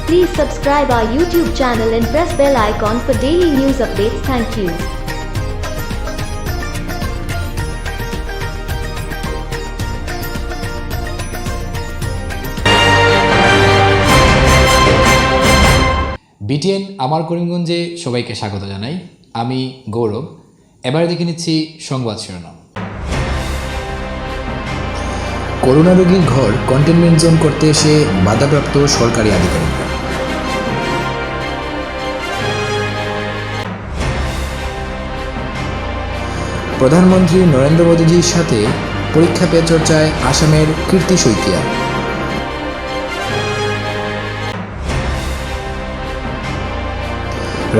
Please subscribe our YouTube channel and press bell icon for daily news updates. Thank you. BTN আমার করিমগঞ্জে সবাইকে স্বাগত জানাই। আমি গৌরব। এবারে দেখে নিচ্ছি সংবাদ শিরোনাম। করোনা রোগীর ঘর কন্টেনমেন্ট জোন করতে এসে বাধাপ্রাপ্ত সরকারি আধিকারিকরা। প্রধানমন্ত্রী নরেন্দ্র মোদীজির সাথে পরীক্ষা পে চর্চায় আসামের কীর্তি শইকিয়া।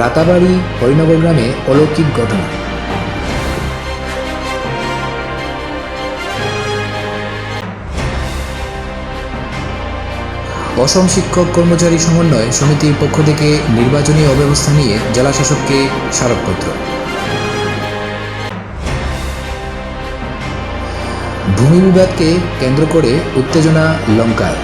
রাতাবাড়ি হরিনগর গ্রামে অলৌকিক ঘটনা। অসম শিক্ষক কর্মচারী সমন্বয় সমিতির পক্ষ থেকে নির্বাচনী অব্যবস্থা নিয়ে জেলাশাসককে স্মারকপত্র। ভূমি বিবাদকে কেন্দ্র করে উত্তেজনা লঙ্কায়।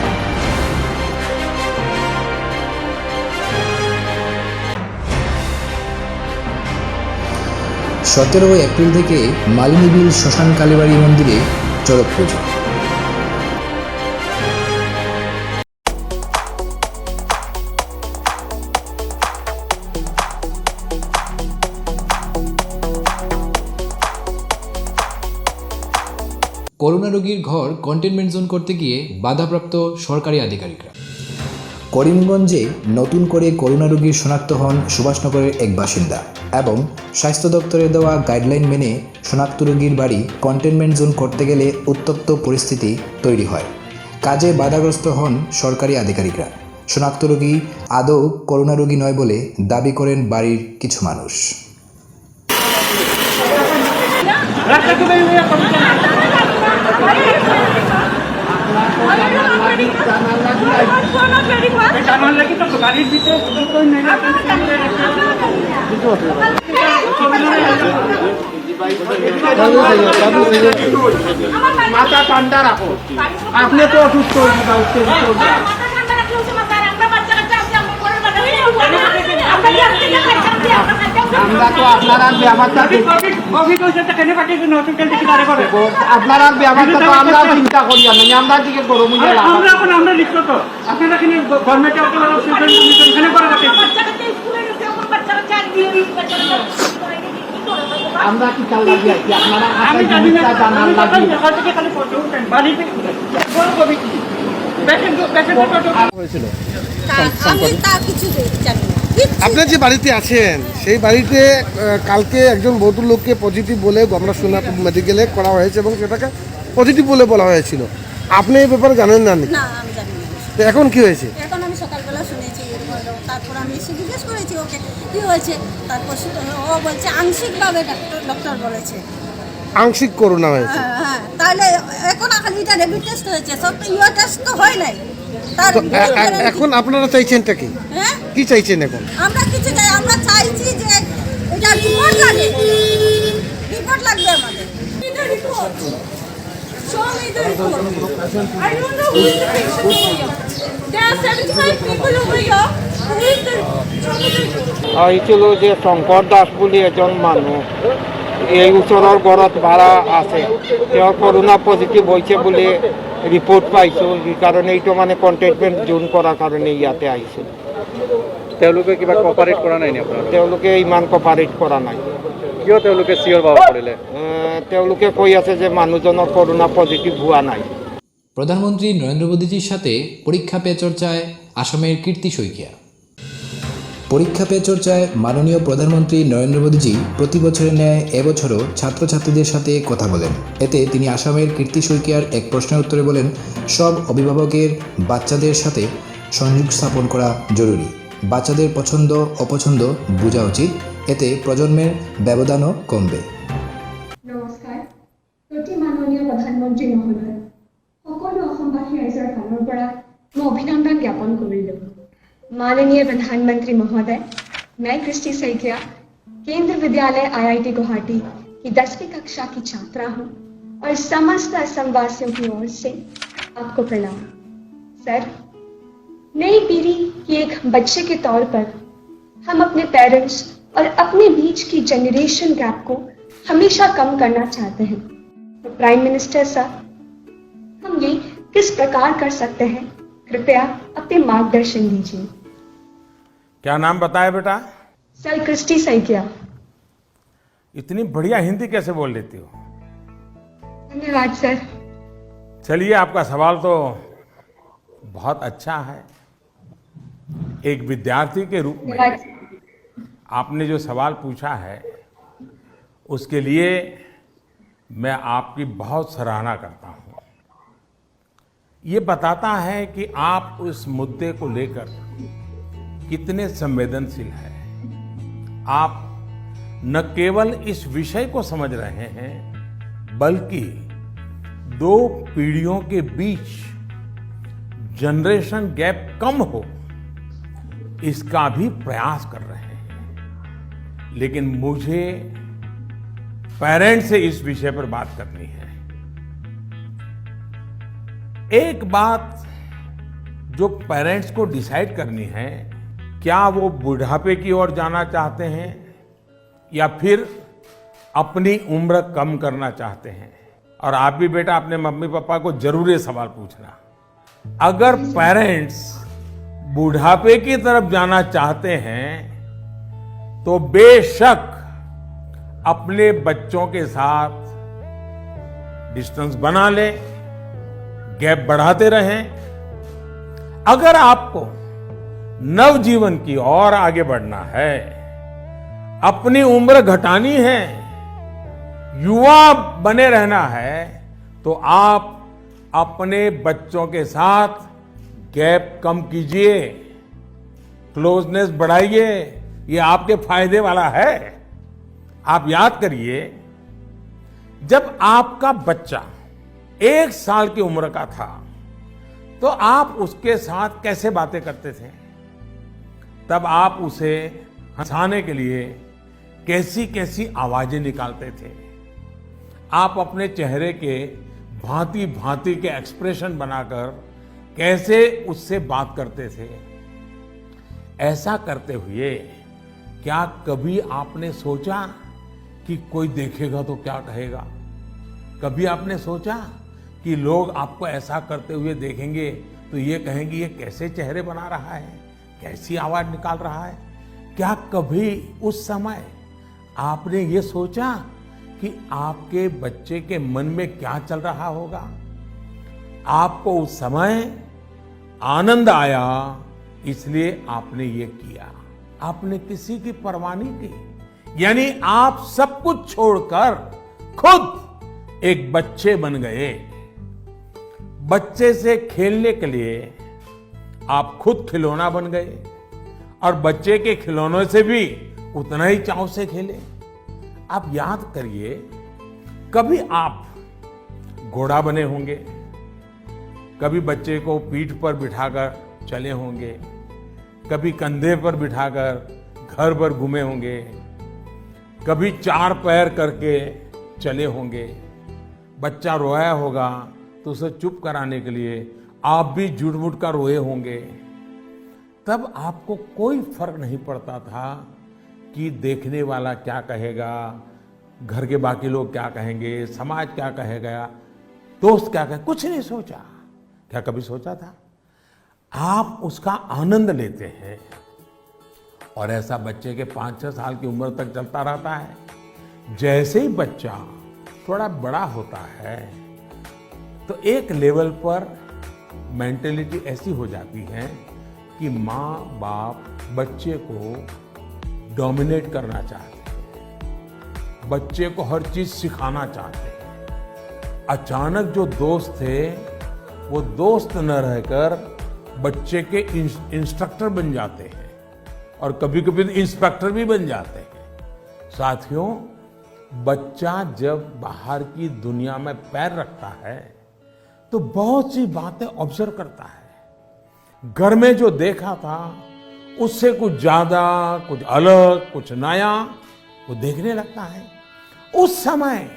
সতেরোই এপ্রিল থেকে মালিনীবিল শ্মশান কালীবাড়ি মন্দিরে চড়ক পুজো। করোনা রোগীর ঘর কন্টেনমেন্ট জোন করতে গিয়ে বাধাপ্রাপ্ত সরকারি আধিকারিকরা। করিমগঞ্জে নতুন করে করোনা রোগীর শনাক্ত হন সুভাষনগরের এক বাসিন্দা এবং স্বাস্থ্য দপ্তরের দেওয়া গাইডলাইন মেনে শনাক্ত রোগীর বাড়ি কন্টেনমেন্ট জোন করতে গেলে উত্তপ্ত পরিস্থিতি তৈরি হয়। কাজে বাধাগ্রস্ত হন সরকারি আধিকারিকরা। শনাক্ত রোগী আদৌ করোনা রোগী নয় বলে দাবি করেন বাড়ির কিছু মানুষ। মাথা ঠান্ডা রাখো, আপনি তো অসুস্থ। আমরা তো আপনারা ব্যাপারটা আপনারা ব্যাপারটা তো আমরা চিন্তা করি আমরা দিকে করো আমরা কি চাল লাগিয়ে আছি আপনারা জানার আপনার যে বাড়িতে আছেন সেই বাড়িতে কালকে একজন ভদ্রলোককে পজিটিভ বলে আমরা শুনে মেডিকেলে করা হয়েছে এবং সেটাকে পজিটিভ বলে বলা হয়েছিল। আপনি এই ব্যাপারে জানেন না? না, আমি জানি না। তো এখন কি হয়েছে? এখন আমি সকালবেলা শুনেছি, তারপর আমি এসে জিজ্ঞেস করেছি ওকে কি হয়েছে, তারপর ও বলছে আংশিকভাবে ডক্টর বলেছে আংশিক করোনা হয়েছে। হ্যাঁ, তাহলে এখন খালি এটা রেপিড টেস্ট হয়েছে, সব তো ইউআর টেস্ট তো হয় নাই। তো এখন আপনারা চাইছেনটা কি? হ্যাঁ, কি চাইছেন এখন? আমরা কিছু চাই, আমরা চাইছি যে এটা রিপোর্ট লাগবে আমাদের। এটা report show me the report. I don't know who is the patient over here. There are 75 people over here. Who is the show me the report. হয়েছিল যে শঙ্কর দাস বলে এজন মানুষ এই ওচৰৰ ঘৰত ভাড়া আছে, তেওঁৰ করোনা পজিটিভ হয়েছে বলে রিপোর্ট পাইছো, এই কারণে এইটো মানে কন্টেইনমেন্ট জোন করার কারণে ইয়াতে আহিছিল। তেওঁলোকে কিবা কপাৰেট কৰা নাই নে আপোনাৰ? তেওঁলোকে ইমান কপাৰেট কৰা নাই। কিয় তেওঁলোকে চিয়ৰ পাব কৰিলে? তেওঁলোকে কৈ আছে যে মানুহজনৰ করোনা পজিটিভ হোৱা নাই। প্রধানমন্ত্রী নরেন্দ্র মোদীজির সাথে পরীক্ষা পে চর্চায় আসামের কীর্তি শইকিয়া। পরীক্ষা পে চর্চায় মাননীয় প্রধানমন্ত্রী নরেন্দ্র মোদীজি প্রতি বছরের ন্যায় এবছরও ছাত্রছাত্রীদের সাথে কথা বলেন। এতে তিনি আসামের কীর্তি শইকিয়ার এক প্রশ্নের উত্তরে বলেন, সব অভিভাবকের বাচ্চাদের সাথে সংযোগ স্থাপন করা জরুরি। বাচ্চাদের পছন্দ অপছন্দ বোঝা উচিত, এতে প্রজন্মের ব্যবধানও কমবে। নমস্কাৰ। প্ৰতি মাননীয় প্ৰধানমন্ত্ৰী মহোদয়, সকলো অসমবাসী ৰাইজৰ ফালৰ পৰা মই অভিনন্দন জ্ঞাপন কৰিলোঁ। माननीय प्रधानमंत्री महोदय, मैं कृष्टि सैकिया केंद्र विद्यालय IIT गुवाहाटी की 10वीं कक्षा की छात्रा हूँ और समस्त असमवासियों की ओर से आपको प्रणाम। सर, नई पीढ़ी की एक बच्चे के तौर पर हम अपने पेरेंट्स और अपने बीच की जनरेशन गैप को हमेशा कम करना चाहते हैं। तो प्राइम मिनिस्टर साहब, हम ये किस प्रकार कर सकते हैं? कृपया अपने मार्गदर्शन दीजिए। क्या नाम बताया बेटा? Sir, Christy Saikia. इतनी बढ़िया हिंदी कैसे बोल लेती हो? धन्यवाद सर। चलिए, आपका सवाल तो बहुत अच्छा है। एक विद्यार्थी के रूप में धन्यवाद। आपने जो सवाल पूछा है उसके लिए मैं आपकी बहुत सराहना करता हूं। ये बताता है कि आप उस मुद्दे को लेकर कितने संवेदनशील हैं। आप न केवल इस विषय को समझ रहे हैं बल्कि दो पीढ़ियों के बीच जनरेशन गैप कम हो इसका भी प्रयास कर रहे हैं। लेकिन मुझे पेरेंट्स से इस विषय पर बात करनी है। एक बात जो पेरेंट्स को डिसाइड करनी है, क्या वो बुढ़ापे की ओर जाना चाहते हैं या फिर अपनी उम्र कम करना चाहते हैं। और आप भी बेटा अपने मम्मी पापा को जरूर ये सवाल पूछना। अगर पेरेंट्स बुढ़ापे की तरफ जाना चाहते हैं तो बेशक अपने बच्चों के साथ डिस्टेंस बना लें, गैप बढ़ाते रहें। अगर आपको नवजीवन की ओर आगे बढ़ना है, अपनी उम्र घटानी है, युवा बने रहना है, तो आप अपने बच्चों के साथ गैप कम कीजिए, क्लोजनेस बढ़ाइए। ये आपके फायदे वाला है। आप याद करिए, जब आपका बच्चा 1 साल की उम्र का था तो आप उसके साथ कैसे बातें करते थे? तब आप उसे हंसाने के लिए कैसी कैसी आवाजें निकालते थे। आप अपने चेहरे के भांति भांति के एक्सप्रेशन बनाकर कैसे उससे बात करते थे। ऐसा करते हुए क्या कभी आपने सोचा कि कोई देखेगा तो क्या कहेगा? कभी आपने सोचा कि लोग आपको ऐसा करते हुए देखेंगे तो ये कहेंगे ये कैसे चेहरे बना रहा है, कैसी आवाज निकाल रहा है? क्या कभी उस समय आपने ये सोचा कि आपके बच्चे के मन में क्या चल रहा होगा? आपको उस समय आनंद आया, इसलिए आपने ये किया। आपने किसी की परवाह नहीं की। यानी आप सब कुछ छोड़कर खुद एक बच्चे बन गए। बच्चे से खेलने के लिए आप खुद खिलौना बन गए और बच्चे के खिलौनों से भी उतना ही चाव से खेले। आप याद करिए, कभी आप घोड़ा बने होंगे, कभी बच्चे को पीठ पर बिठाकर चले होंगे, कभी कंधे पर बिठाकर घर भर घूमे होंगे, कभी 4 पैर करके चले होंगे। बच्चा रोया होगा तो उसे चुप कराने के लिए आप भी जुट मुट कर रोए होंगे। तब आपको कोई फर्क नहीं पड़ता था कि देखने वाला क्या कहेगा, घर के बाकी लोग क्या कहेंगे, समाज क्या कहेगा, दोस्त क्या कहेगा। कुछ नहीं सोचा। क्या कभी सोचा था? आप उसका आनंद लेते हैं और ऐसा बच्चे के 5-6 साल की उम्र तक चलता रहता है। जैसे ही बच्चा थोड़ा बड़ा होता है तो एक लेवल पर मेंटेलिटी ऐसी हो जाती है कि माँ बाप बच्चे को डोमिनेट करना चाहते हैं, बच्चे को हर चीज सिखाना चाहते हैं। अचानक जो दोस्त थे वो दोस्त न रहकर बच्चे के इंस्ट्रक्टर बन जाते हैं और कभी कभी इंस्पेक्टर भी बन जाते हैं। साथियों, बच्चा जब बाहर की दुनिया में पैर रखता है तो बहुत सी बातें ऑब्जर्व करता है। घर में जो देखा था उससे कुछ ज्यादा, कुछ अलग, कुछ नया वो देखने लगता है। उस समय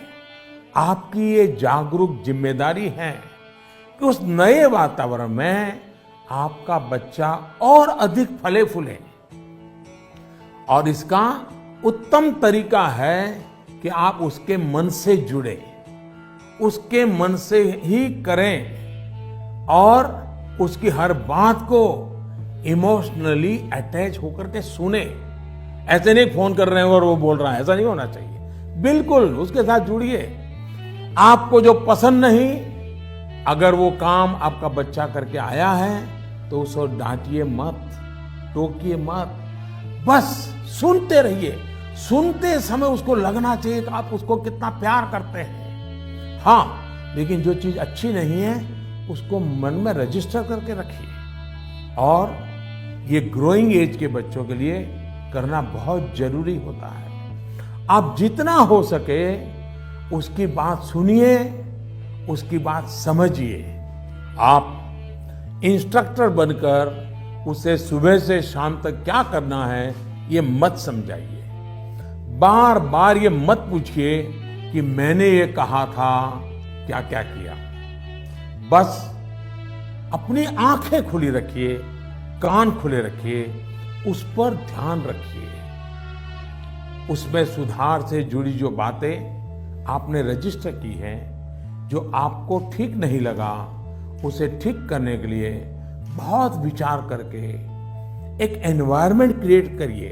आपकी ये जागरूक जिम्मेदारी है कि उस नए वातावरण में आपका बच्चा और अधिक फले फूले। और इसका उत्तम तरीका है कि आप उसके मन से जुड़े, उसके मन से ही करें और उसकी हर बात को इमोशनली अटैच होकर के सुने। ऐसे नहीं फोन कर रहे हैं और वो बोल रहा है, ऐसा नहीं होना चाहिए। बिल्कुल उसके साथ जुड़िए। आपको जो पसंद नहीं, अगर वो काम आपका बच्चा करके आया है तो उसको डांटिए मत, टोकिए मत, बस सुनते रहिए। सुनते समय उसको लगना चाहिए कि आप उसको कितना प्यार करते हैं। हाँ, लेकिन जो चीज अच्छी नहीं है उसको मन में रजिस्टर करके रखिए। और ये ग्रोइंग एज के बच्चों के लिए करना बहुत जरूरी होता है। आप जितना हो सके उसकी बात सुनिए, उसकी बात समझिए। आप इंस्ट्रक्टर बनकर उसे सुबह से शाम तक क्या करना है ये मत समझाइए। बार बार ये मत पूछिए कि मैंने ये कहा था, क्या क्या किया। बस अपनी आंखें खुली रखिए, कान खुले रखिए, उस पर ध्यान रखिए। उसमें सुधार से जुड़ी जो बातें आपने रजिस्टर की हैं, जो आपको ठीक नहीं लगा, उसे ठीक करने के लिए बहुत विचार करके एक एनवायरनमेंट क्रिएट करिए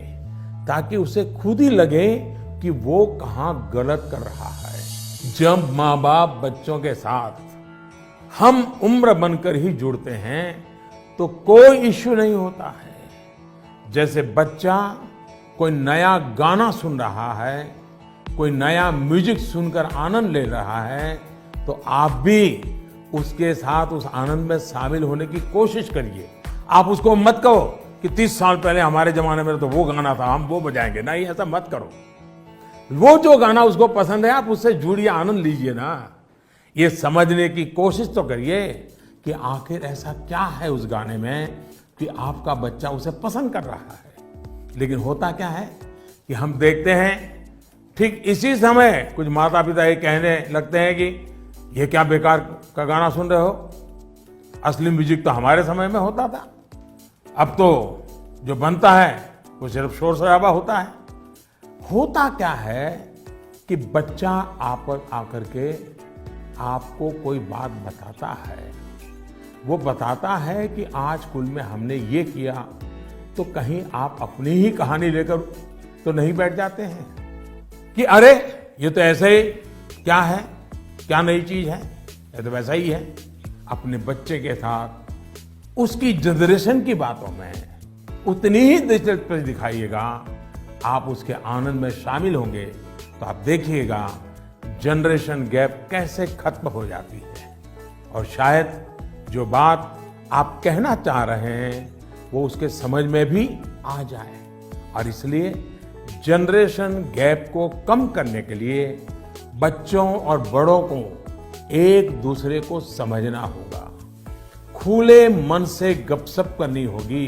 ताकि उसे खुद ही लगे कि वो कहाँ गलत कर रहा है। जब माँ बाप बच्चों के साथ हम उम्र बनकर ही जुड़ते हैं तो कोई इश्यू नहीं होता है। जैसे बच्चा कोई नया गाना सुन रहा है, कोई नया म्यूजिक सुनकर आनंद ले रहा है, तो आप भी उसके साथ उस आनंद में शामिल होने की कोशिश करिए। आप उसको मत कहो कि 30 साल पहले हमारे जमाने में तो वो गाना था, हम वो बजाएंगे। नहीं, ऐसा मत करो। वो जो गाना उसको पसंद है आप उससे जुड़िए, आनंद लीजिए ना। ये समझने की कोशिश तो करिए कि आखिर ऐसा क्या है उस गाने में कि आपका बच्चा उसे पसंद कर रहा है। लेकिन होता क्या है कि हम देखते हैं ठीक इसी समय कुछ माता पिता ये कहने लगते हैं कि ये क्या बेकार का गाना सुन रहे हो, असली म्यूजिक तो हमारे समय में होता था। अब तो जो बनता है वो सिर्फ शोर शराबा होता है। होता क्या है कि बच्चा आप आकर के आपको कोई बात बताता है। वो बताता है कि आज स्कूल में हमने ये किया, तो कहीं आप अपनी ही कहानी लेकर तो नहीं बैठ जाते हैं कि अरे ये तो ऐसे ही, क्या है, क्या नई चीज है, ये तो वैसा ही है। अपने बच्चे के साथ उसकी जनरेशन की बातों में उतनी ही दिलचस्पी दिखाइएगा, आप उसके आनंद में शामिल होंगे तो आप देखिएगा जनरेशन गैप कैसे खत्म हो जाती है। और शायद जो बात आप कहना चाह रहे हैं वो उसके समझ में भी आ जाए। और इसलिए जनरेशन गैप को कम करने के लिए बच्चों और बड़ों को एक दूसरे को समझना होगा, खुले मन से गपशप करनी होगी,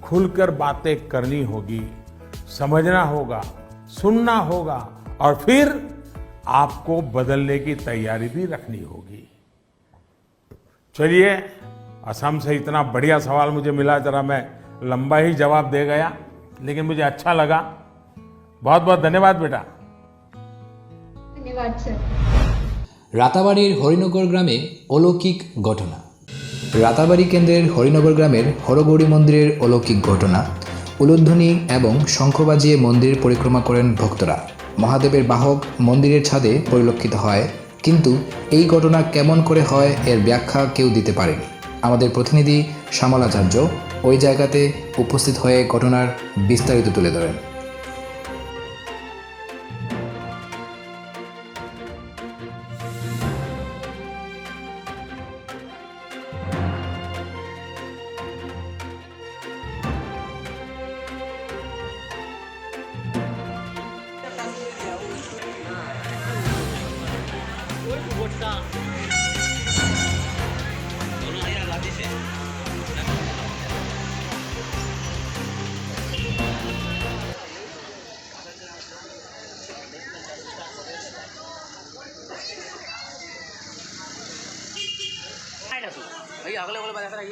खुलकर बातें करनी होगी, समझना होगा, सुनना होगा और फिर आपको बदलने की तैयारी भी रखनी होगी। चलिए, असम से इतना बढ़िया सवाल मुझे मिला, जरा मैं लंबा ही जवाब दे गया, लेकिन मुझे अच्छा लगा। बहुत बहुत धन्यवाद बेटा। ধন্যবাদ স্যার। রাতাবাড়ির হরিনগর গ্রামে অলৌকিক ঘটনা। রাতাবাড়ি কেন্দ্রের হরিনগর গ্রামের হরগৌরী মন্দিরের অলৌকিক ঘটনা। উলুধ্বনি এবং শঙ্খ বাজিয়ে মন্দির পরিক্রমা করেন ভক্তরা। মহাদেবের বাহক মন্দিরের ছাদে পরিলক্ষিত হয়, কিন্তু এই ঘটনা কেমন করে হয় এর ব্যাখ্যা কেউ দিতে পারেনি। আমাদের প্রতিনিধি শ্যামলাচার্য ওই জায়গাতে উপস্থিত হয়ে ঘটনার বিস্তারিত তুলে ধরেন। ले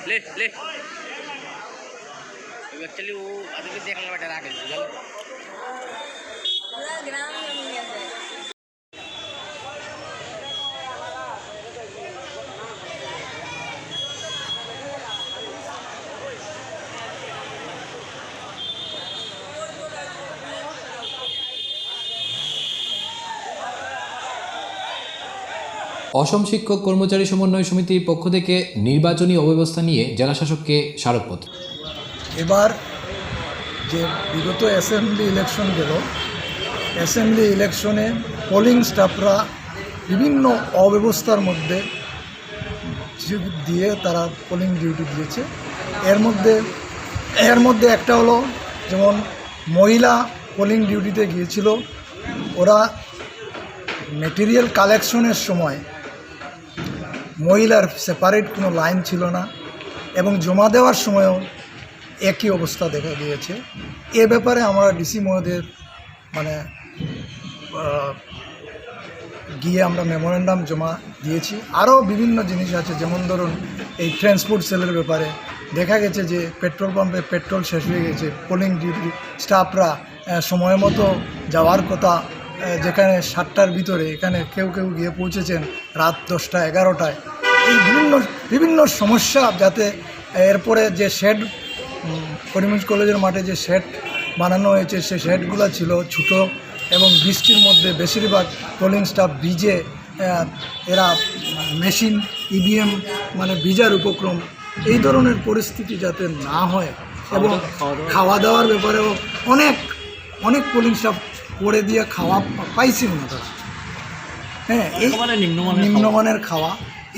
ले ले एक्चुअली वो अभी भी देखने बैठा रहा है অসম শিক্ষক কর্মচারী সমন্বয় সমিতির পক্ষ থেকে নির্বাচনী অব্যবস্থা নিয়ে জেলাশাসককে স্মারকপত্র। এবার যে বিগত অ্যাসেম্বলি ইলেকশন গেল, অ্যাসেম্বলি ইলেকশনে পোলিং স্টাফরা বিভিন্ন অব্যবস্থার মধ্যে দিয়ে তারা পোলিং ডিউটি দিয়েছে। এর মধ্যে একটা হলো, যেমন মহিলা পোলিং ডিউটিতে গিয়েছিল, ওরা মেটেরিয়াল কালেকশনের সময় মহিলার সেপারেট কোনো লাইন ছিল না এবং জমা দেওয়ার সময়ও একই অবস্থা দেখা গিয়েছে। এ ব্যাপারে আমরা ডিসি মহোদয়ের গিয়ে আমরা মেমোরেন্ডাম জমা দিয়েছি। আরও বিভিন্ন জিনিস আছে, যেমন ধরুন এই ট্রান্সপোর্ট সেলের ব্যাপারে দেখা গেছে যে পেট্রোল পাম্পে পেট্রোল শেষ হয়ে গেছে, পোলিং ডিউটি স্টাফরা সময় মতো যাওয়ার কথা, যেখানে 7টার ভিতরে এখানে কেউ কেউ গিয়ে পৌঁছেছেন রাত 10টা 11টায়। এই বিভিন্ন সমস্যা, যাতে এরপরে যে শেড করিমগঞ্জ কলেজের মাঠে যে শেড বানানো হয়েছে, সেই শেডগুলো ছিল ছোটো এবং বৃষ্টির মধ্যে বেশিরভাগ পোলিং স্টাফ ভিজে, এরা মেশিন ইভিএম ভিজার উপক্রম, এই ধরনের পরিস্থিতি যাতে না হয়। এবং খাওয়া দাওয়ার ব্যাপারেও অনেক পোলিং স্টাফ পরে দিয়ে খাওয়া পাইছিল না তারা, হ্যাঁ, এই নিম্নমানের খাওয়া।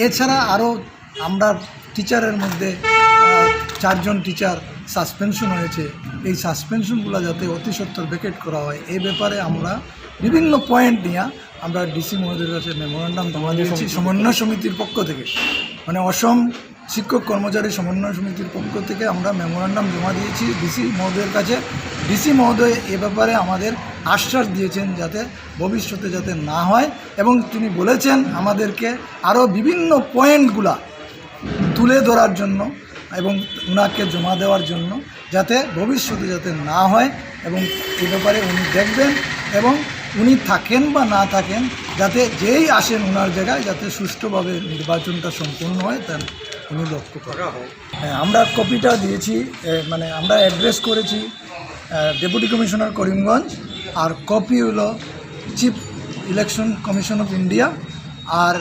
এছাড়া আরও আমরা টিচারের মধ্যে 4 জন টিচার সাসপেনশন হয়েছে, এই সাসপেনশনগুলো যাতে অতি সত্বর ভ্যাকেট করা হয়, এই ব্যাপারে আমরা বিভিন্ন পয়েন্ট নিয়ে আমরা ডিসি মহোদয়ের কাছে মেমোরেন্ডাম জমা দিয়েছি সমন্বয় সমিতির পক্ষ থেকে। অসম শিক্ষক কর্মচারী সমন্বয় সমিতির পক্ষ থেকে আমরা মেমোরেন্ডাম জমা দিয়েছি ডিসি মহোদয়ের কাছে। ডিসি মহোদয় এ ব্যাপারে আমাদের আশ্বাস দিয়েছেন যাতে ভবিষ্যতে যাতে না হয়, এবং তিনি বলেছেন আমাদেরকে আরও বিভিন্ন পয়েন্টগুলা তুলে ধরার জন্য এবং ওনাকে জমা দেওয়ার জন্য, যাতে ভবিষ্যতে যাতে না হয়, এবং এ ব্যাপারে উনি দেখবেন এবং উনি থাকেন বা না থাকেন, যাতে যেই আসেন ওনার জায়গায় যাতে সুষ্ঠুভাবে নির্বাচনটা সম্পূর্ণ হয়, তার উনি লক্ষ্য করা হয়। হ্যাঁ, আমরা কপিটা দিয়েছি, আমরা অ্যাড্রেস করেছি ডেপুটি কমিশনার করিমগঞ্জ, আর কপি হলো chief election commission of India আর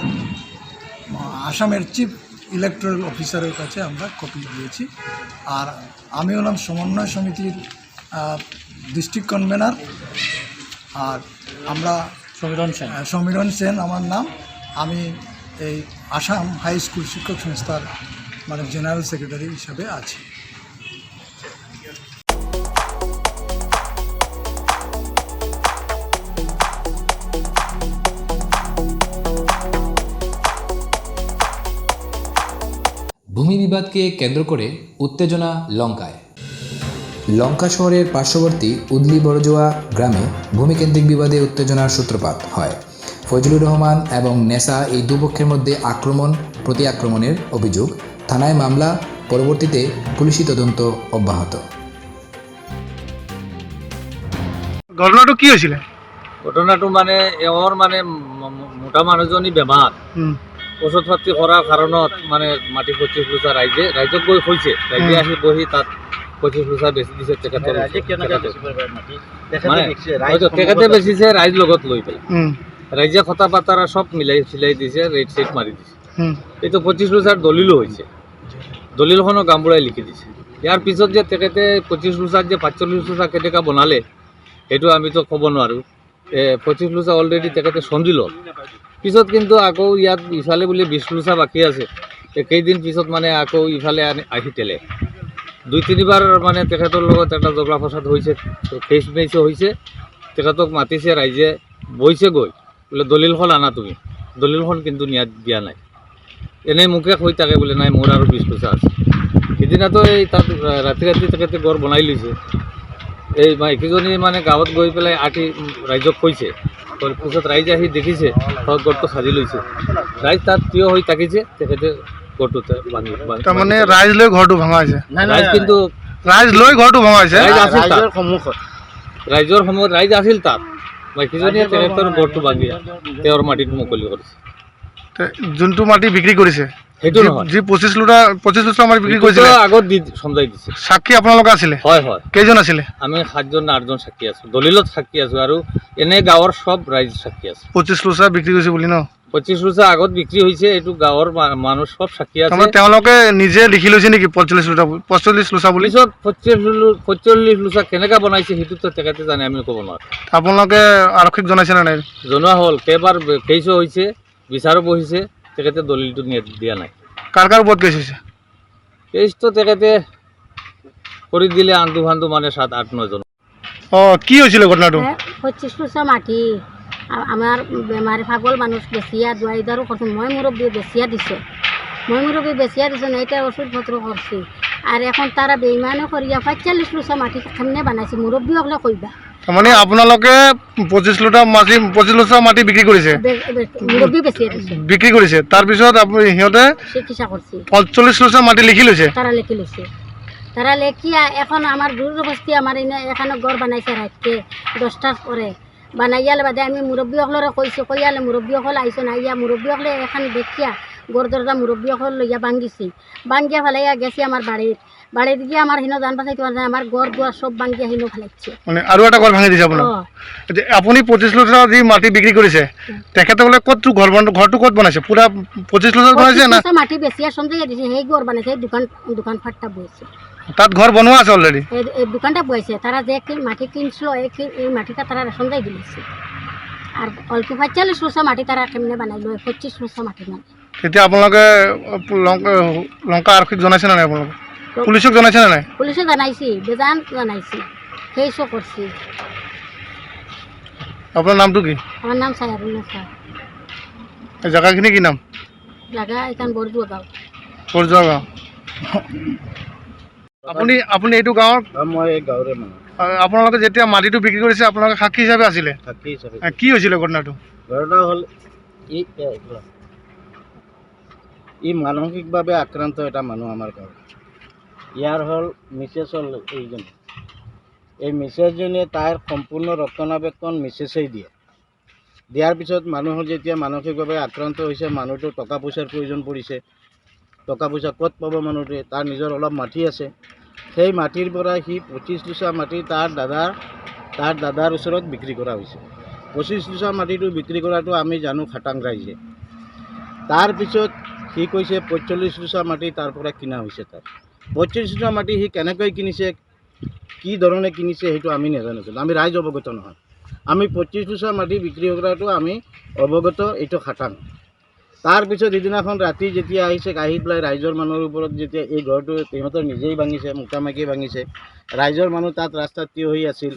আসামের চিফ ইলেকটোরাল অফিসারের কাছে আমরা কপি দিয়েছি। আর আমি হলাম সমন্বয় সমিতির ডিস্ট্রিক্ট কনভেনার, আর আমরা সমীরণ সেন আমার নাম। আমি এই আসাম হাই স্কুল শিক্ষক সংস্থার জেনারেল সেক্রেটারি হিসাবে আছি। ভূমি বিবাদকে কেন্দ্র করে উত্তেজনা লঙ্কায়। লঙ্কা শহরের পার্শ্ববর্তী উদলি বড়জোয়া গ্রামে ভূমিকেন্দ্রিক বিবাদে উত্তেজনার সূত্রপাত হয়। ফজলুর রহমান এবং নেসা এই দুপক্ষের মধ্যে আক্রমণ প্রতি আক্রমণের অভিযোগ, থানায় মামলা, পরবর্তীতে পুলিশি তদন্ত অব্যাহত। ঘটনাটা কি হয়েছিল? ঘটনাটো এওঁৰ মোটা মানুহজনী বেমাৰ, ঔষধ পাতি কৰাৰ কাৰণত মাটি 25 লোচা ৰাইজক গৈ হৈছে, ৰাইজে আহি বহি তাত 25 লোচা বেচি দিছে। তেখেতে বেচিছে ৰাইজ লগত লৈ পেলাই, ৰাইজে কথা বাৰ্তা সব মিলাই চিলাই দিছে, ৰেট চেট মাৰি দিছে। এইটো 25 লোচাৰ দলিলো হৈছে, দলিলখনো গামবুঢ়াই লিখি দিছে। ইয়াৰ পিছত যে তেখেতে 25 লোচাৰ যে 45 লোচা কেনেকৈ বনালে সেইটো আমিতো ক'ব নোৱাৰোঁ। 25 লোচা অলৰেডি তেখেতে চন্দি ল'ল, পিছত কিন্তু আকৌ ইয়াত ইফালে বুলি 20 লোচা বাকী আছে। কেইদিন পিছত আকৌ ইফালে আহি তেলে 2-3 বাৰ তেখেতৰ লগত এটা জগৰা ফচাদ হৈছে, ফেচ মেচো হৈছে। তেখেতক মাতিছে ৰাইজে, বৈছে গৈ বোলে দলিলখন আনা তুমি, দলিলখন কিন্তু দিয়া নাই। এনেই মোকে কৈ থাকে বোলে নাই মোৰ আৰু 20 লোচা আছে। সিদিনাতো এই তাত ৰাতি তেখেতে গড় বনাই লৈছে, এই মাইকীজনী মানে গাঁৱত গৈ পেলাই আঁকি ৰাইজক কৈছে, পিছত ৰাইজে আহি দেখিছে গড়টো সাজি লৈছে। ৰাইজ তাত থিয় হৈ থাকিছে, তেখেতে গড়টো ভাঙি তাৰমানে ৰাইজ লৈ ঘৰটো ভঙা হৈছে। ৰাইজ কিন্তু ৰাইজ লৈ ঘৰটো ভঙা হৈছে। ৰাইজ আছিল তাত সন্মুখত, ৰাইজৰ সময়ত ৰাইজ আছিল তাত। মাইকীজনীয়ে তেখেতৰ গড়টো ভাঙি তেওঁৰ মাটিত মুকলি কৰিছে। যোনটো মাটি বিক্ৰী কৰিছে সেইটো নহয়, যি 25 লোচা মাটি বিক্ৰী কৰিছে আগত দি সমজাই দিছে। সাক্ষী আপোনালোকে আছিলে? হয় হয়। কেইজন আছিলে? আমি 7জন না 8জন সাক্ষী আছো, দলিলত সাক্ষী আছো, আৰু এনে গাঁৱৰ সব ৰাইজ সাক্ষী আছে। 25 লোচা বিক্ৰী কৰিছে বুলি ন? 25 লোচা আগত বিক্ৰী হৈছে, এইটো গাঁৱৰ মানুহ সব সাক্ষী আছে। তেওঁলোকে নিজে লিখি লৈছে নেকি 45 লোচা বুলি? পিছত 45 লোচা কেনেকৈ বনাইছে সেইটোতো তেখেতে জানে, আমি ক'ব নোৱাৰোঁ। আপোনালোকে আৰক্ষীক জনাইছে নে নাই? জনোৱা হ'ল, কেইবাৰ কেইছো হৈছে, বিচাৰো বহিছে, তেখেতে দলিলটো দিয়া নাই। কাৰ ওপৰত কেছ হৈছে? কেছটো তেখেতে কৰি দিলে আন্ধু ফান্ধু মানে 7, 8, 9 জন। কি হৈছিলে ঘটনাটো? 25 লোচা মাটি আমার বেমারি পাগল মানুষ বেচিয়া দুয়াইদারও করছে, মই মুরব্বী বেচিয়া দিছে, না এটা ওষুধপত্র করছি। আর এখন তারা বেইমানে করিয়া 45 লোচা মাটি কেমনে বানাইছে মুরব্বী হলে কইবা। মানে আপোনালোকে 25 লোচা মাটি বিক্ৰী কৰিছে? মুরব্বী বেচিয়া দিছে, বিক্ৰী কৰিছে। তাৰপিছত সিহঁতে চিকিৎসা করছে, 45 লোচা মাটি লিখি লৈছে। তারা লিখি লৈছে। তারা লেখিয়া এখন আমার জবরদস্তি আমার এখানে গড় বানাইছে রাখতে 10টার পরে বানাইয়ালে বাদে আমি মুরব্বী সকলরে কইছো, কইয়ালে মুরব্বী সকল আইসো না, ইয়া মুরব্বী সকলে এখন দেখিয়া গড় দরজা মুরব্বী সকল লইয়া ভাঙ্গিছি, ভাঙ্গিয়া ফেলাইয়া গেছি আমার বাড়িত গিয়ে আমার হিনো জান পাচাইতে পারে আমার গড় দুয়ার সব ভাঙ্গিয়া হিনো ফেলাইছে। মানে আৰু এটা ঘৰ ভাঙি দিছে আপোনাক? আপুনি 25 লোচা যি মাটি বিক্ৰী কৰিছে, তেখেতসকলে ক'ত ঘৰটো ক'ত বনাইছে? পুৰা 25 লোচা বনাইছে না? মাটি বেচিয়া সন্দেহ দিছে, সেই গড় বানাইছে, দোকান ফাটটা বইছে, তাত ঘর বনোয়া আছে অলরেডি? এই দোকানটা বইছে। তারা যে মাটি কিনছিল এই মাটিটা তারা সন্দেহ দিয়েছে। আর অল্প 45 লোচা মাটি তারা কেমনে বানাইলো 25 লোচা মাটি মানে। তেতিয়া আপোনালোকে লঙ্কা আৰক্ষীক জনাইছে না নাই? আপোনালোকে পুলিচক জনাইছে না নাই? পুলিশে জানাইছি, বেজান জানাইছি, কেসও করছি। আপনার নামটো কি? আমার নাম সায়ারুল স্যার। এই জায়গাখিনি কি নাম? জায়গা এখান বরদুয়া গাঁও। বৰজোৱা গাঁও। আপুনি এইটো গাঁৱৰ? মই এই গাঁৱৰে মানুহ। আপোনালোকে যেতিয়া মাটিটো বিক্ৰী কৰিছে আপোনালোকে সাক্ষী হিচাপে আছিলে? সাক্ষী হিচাপে। কি হৈছিলে ঘটনাটো? ঘটনা হ'ল ই মানসিকভাৱে আক্ৰান্ত এটা মানুহ আমাৰ গাঁৱত। ইয়াৰ হ'ল মিছেছ হ'ল এইজনী। এই মিছেছজনীয়ে তাইৰ সম্পূৰ্ণ ৰক্ষণাবেক্ষণ মিছেছেই দিয়ে। দিয়াৰ পিছত মানুহৰ যেতিয়া মানসিকভাৱে আক্ৰান্ত হৈছে, মানুহটোৰ টকা পইচাৰ প্ৰয়োজন পৰিছে, টকা পইচা ক'ত পাব মানুহটোৱে? তাৰ নিজৰ অলপ মাটি আছে, সেই মাটিৰ পৰা সি 25 লোচা মাটি তাৰ দাদাৰ ওচৰত বিক্ৰী কৰা হৈছে। 25 লোচা মাটিটো বিক্ৰী কৰাটো আমি জানো খাটাং ৰাইজে। তাৰপিছত সি কৈছে 45 লোচা মাটি তাৰ পৰা কিনা হৈছে। তাৰ 25 লোচা মাটি সি কেনেকৈ কিনিছে, কি ধৰণে কিনিছে সেইটো আমি নাজানিছিলোঁ, আমি ৰাইজ অৱগত নহয়। আমি 25 লোচা মাটি বিক্ৰী কৰাটো আমি অৱগত, এইটো খাটাং। তাৰপিছত সিদিনাখন ৰাতি যেতিয়া আহিছে, আহি পেলাই ৰাইজৰ মানুহৰ ওপৰত যেতিয়া এই ঘৰটো সিহঁতৰ নিজেই ভাঙিছে, মোকামাকি ভাঙিছে। ৰাইজৰ মানুহ তাত ৰাস্তাত থিয় হৈ আছিল,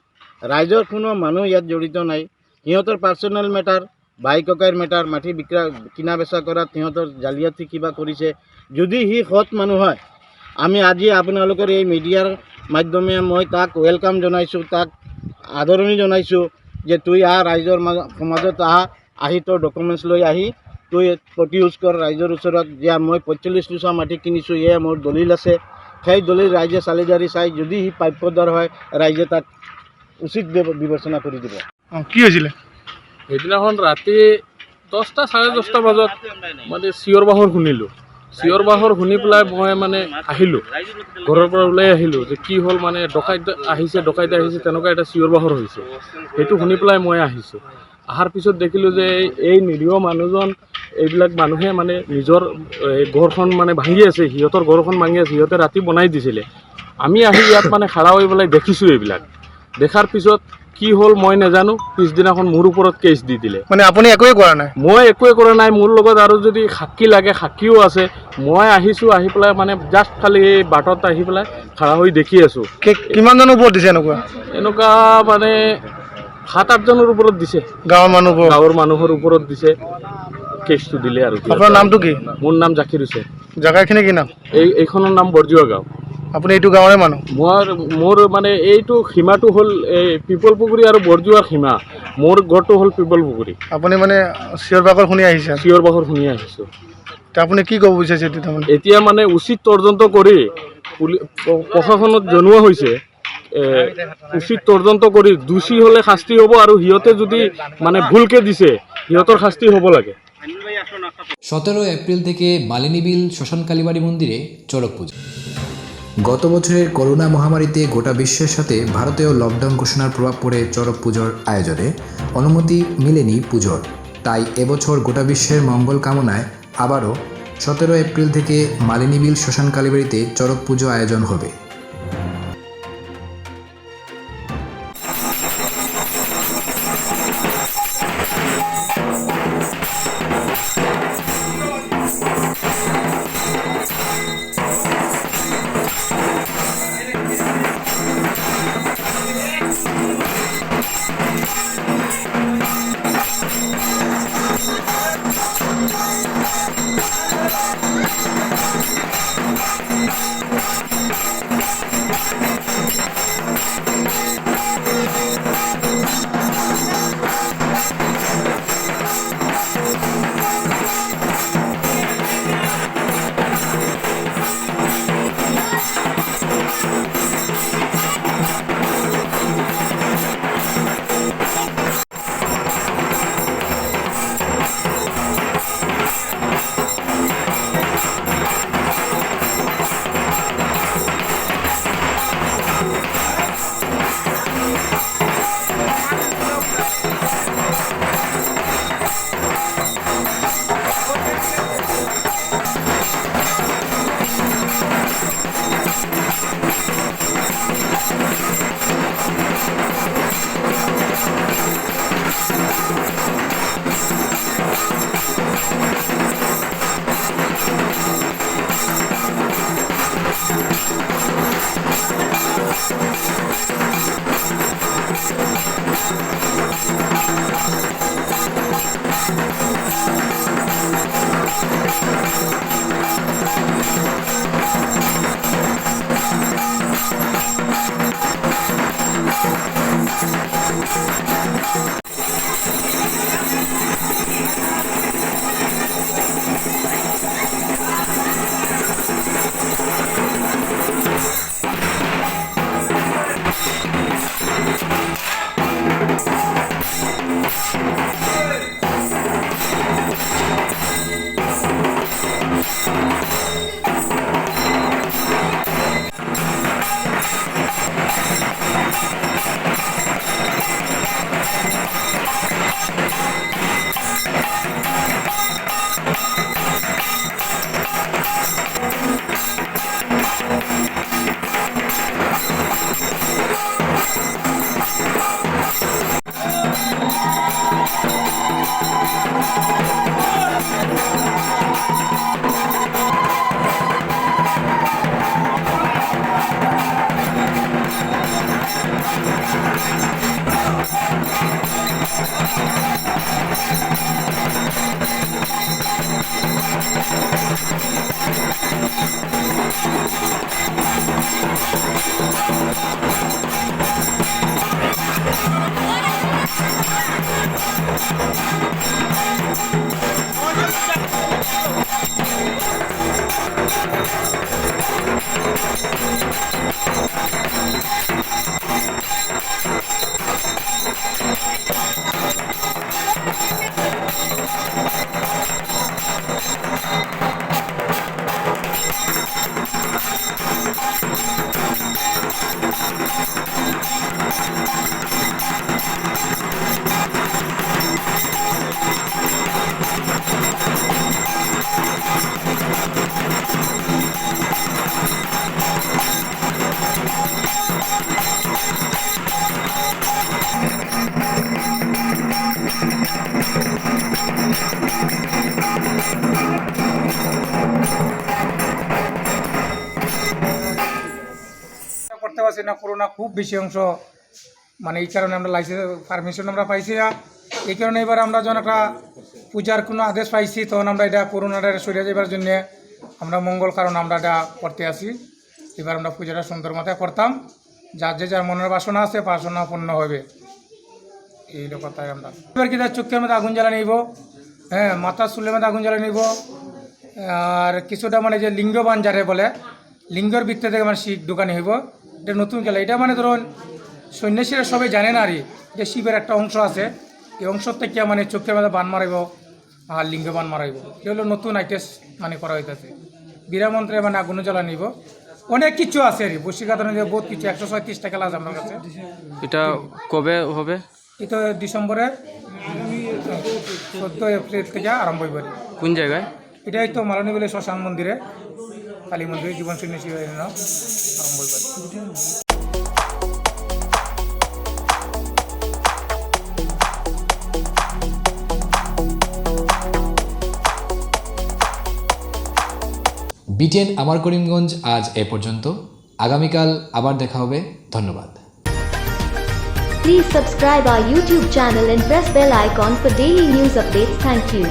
ৰাইজৰ কোনো মানুহ ইয়াত জড়িত নাই। সিহঁতৰ পাৰ্চনেল মেটাৰ, ভাই ককাইৰ মেটাৰ, মাটি কিনা বেচা কৰাত সিহঁতৰ জালিয়াতি কিবা কৰিছে। যদি সি সৎ মানুহ হয়, আমি আজি আপোনালোকৰ এই মিডিয়াৰ মাধ্যমে মই তাক ৱেলকাম জনাইছোঁ, তাক আদৰণি জনাইছোঁ যে তুই ৰাইজৰ সমাজত আহি তোৰ ডকুমেণ্টছ লৈ আহি তুই প্ৰতিউজ কৰ ৰাইজৰ ওচৰত যে মই 45 লোচা মাটি কিনিছোঁ, এয়া মোৰ দলিল আছে। সেই দলিল ৰাইজে চালি জাৰি চাই যদি সি প্ৰাপ্যদাৰ হয়, ৰাইজে তাক উচিত বিবেচনা কৰি দিব। কি হৈছিলে সেইদিনাখন ৰাতি 10টা 10:30 বজাত মানে চিঞৰ বাখৰ শুনিলোঁ। চিঞৰ বাখৰ শুনি পেলাই মই মানে আহিলোঁ, ঘৰৰ পৰা ওলাই আহিলোঁ যে কি হ'ল, মানে ডকাইত আহিছে তেনেকুৱা এটা চিঞৰ বাখৰ হৈছে। সেইটো শুনি পেলাই মই আহিছোঁ। অহাৰ পিছত দেখিলোঁ যে এই নিৰীহ মানুহজন, এইবিলাক মানুহে মানে নিজৰ ঘৰখন মানে ভাঙি আছে, সিহঁতৰ ঘৰখন ভাঙি আছে, সিহঁতে ৰাতি বনাই দিছিলে। আমি আহি ইয়াত মানে খাৰা হৈ পেলাই দেখিছোঁ। এইবিলাক দেখাৰ পিছত কি হ'ল মই নাজানো, পিছদিনাখন মোৰ ওপৰত কেছ দি দিলে। মানে আপুনি একোৱে কৰা নাই? মই একোৱে কৰা নাই। মোৰ লগত আৰু যদি সাক্ষী লাগে, সাক্ষীও আছে। মই আহিছোঁ, আহি পেলাই মানে জাষ্ট খালি এই বাটত আহি পেলাই খাৰা হৈ দেখি আছোঁ। কিমানজনৰ ওপৰত দিছে? এনেকুৱা মানে 7-8 জনৰ ওপৰত দিছে। গাঁৱৰ মানুহৰ ওপৰত দিছে, কেছটো দিলে। আৰু আপোনাৰ নামটো কি? মোৰ নাম জাকিৰ হুছেইন। জাগাখিনি কি নাম? এইখনৰ নাম বৰজোৱা গাঁও। আপুনি এইটো গাঁৱৰে মানুহ? মোৰ মানে এইটো সীমাটো হ'ল এই পিপল পুখুৰী আৰু বৰজোৱাৰ সীমা। মোৰ ঘৰটো হ'ল পিপল পুখুৰী। আপুনি মানে চিঞৰ বাখৰ শুনি আহিছে? চিঞৰ বাখৰ শুনি আহিছোঁ। আপুনি কি ক'ব বিচাৰিছে তাৰমানে? এতিয়া মানে উচিত তদন্ত কৰি প্ৰশাসনত জনোৱা হৈছে, উচিত তদন্ত কৰি দোষী হ'লে শাস্তি হ'ব, আৰু সিহঁতে যদি মানে ভুলকে দিছে সিহঁতৰ শাস্তি হ'ব লাগে। 17 এপ্রিল থেকে মালিনীবিল শ্মশান কালীবাড়ি মন্দিরে চড়ক পুজো। গত বছরের করোনা মহামারীতে গোটা বিশ্বের সাথে ভারতেও লকডাউন ঘোষণার প্রভাব পড়ে চড়ক পুজোর আয়োজনে অনুমতি মিলেনি পুজোর। তাই এবছর গোটা বিশ্বের মঙ্গল কামনায় আবারও 17 এপ্রিল থেকে মালিনীবিল শ্মশান কালীবাড়িতে চড়ক পুজো আয়োজন হবে। করতে পারছি না, করোনা খুব বেশি অংশ, মানে এই কারণে আমরা লাইসেন্স পারমিশন আমরা পাইছি না। এই কারণে এবার আমরা যখন একটা পূজার কোনো আদেশ পাইছি তখন আমরা এটা করোনাটা সরিয়ে যাবার জন্য আমরা মঙ্গল কারণ আমরা এটা করতে আসি। এবার আমরা পুজোটা সুন্দর মাথায় করতাম, যার যে যার মনের বাসনা আছে বাসনা পূর্ণ হবে, এই কথাই আমরা। এবার কি তার চোখের মধ্যে আগুন জ্বালা নিব, হ্যাঁ, মাথার চুলের মধ্যে আগুন জ্বালা নিব, আর কিছুটা মানে যে লিঙ্গবান যারে বলে লিঙ্গর ভিত্তি থেকে মানে শিখ দোকানে হইব, এটা নতুন খেলা। এটা মানে ধরুন সন্ন্যাসীরা সবাই জানে না, আর যে শিবের একটা অংশ আছে, এই অংশ থেকে মানে চোখের মধ্যে বান মারাইব আর লিঙ্গ বান মারাইব, এগুলো নতুন আইটেস মানে করা হইতেছে। বীরামন্ত্রে মানে আগুন জ্বালা নিব, অনেক কিছু আছে আর বশীকরণে বহুত কিছু, 136টা খেলা আছে আমার কাছে। এটা কবে হবে? এটা ডিসেম্বরের 14 এপ্রিল থেকে আরম্ভ হইব। কোন জায়গায়? এটাই তো মালনী বলে শ্মশান মন্দিরে, কালী মন্দিরে জীবন সন্ন্যাসী আরম্ভ হইব। বিটিএন আমার করিমগঞ্জ আজ এ পর্যন্ত। আগামীকাল আবার দেখা হবে। ধন্যবাদ। Please subscribe our YouTube channel and press bell icon for daily news updates. Thank you.